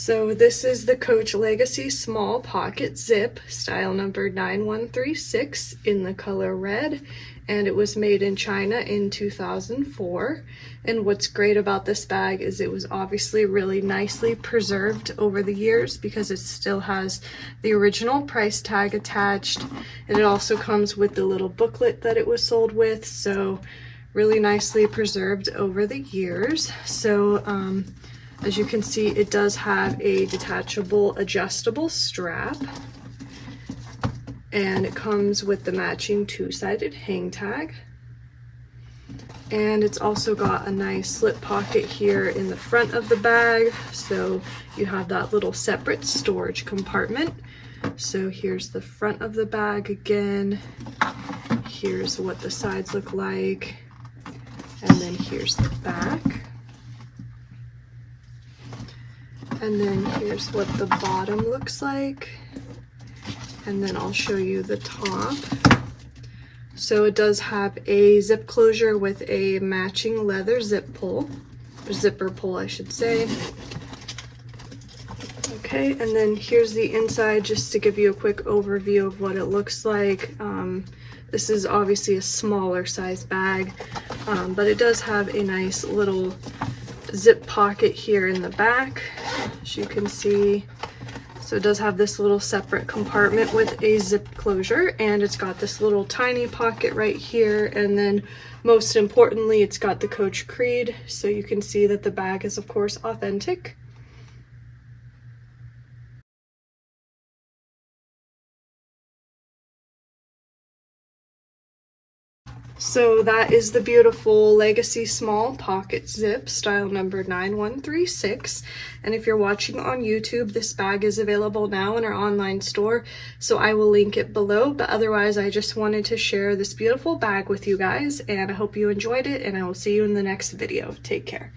So this is the Coach Legacy Small Pocket Zip, style number 9136 in the color red, and it was made in China in 2004. And what's great about this bag is it was obviously really nicely preserved over the years because it still has the original price tag attached, and it also comes with the little booklet that it was sold with, so really nicely preserved over the years. So as you can see, it does have a detachable adjustable strap, and it comes with the matching two-sided hang tag, and it's also got a nice slip pocket here in the front of the bag, so you have that little separate storage compartment. So here's the front of the bag again, here's what the sides look like, and then here's the back. And then here's what the bottom looks like. And then I'll show you the top. So it does have a zip closure with a matching leather zip pull, or zipper pull I should say. Okay, and then here's the inside just to give you a quick overview of what it looks like. This is obviously a smaller size bag, but it does have a nice little zip pocket here in the back, as you can see. So it does have this little separate compartment with a zip closure, and it's got this little tiny pocket right here, and then most importantly it's got the Coach Creed, so you can see that the bag is of course authentic. So that is the beautiful Legacy Small Pocket Zip, style number 9136. And if you're watching on YouTube, this bag is available now in our online store, so I will link it below. But otherwise, I just wanted to share this beautiful bag with you guys, and I hope you enjoyed it, and I will see you in the next video. Take care.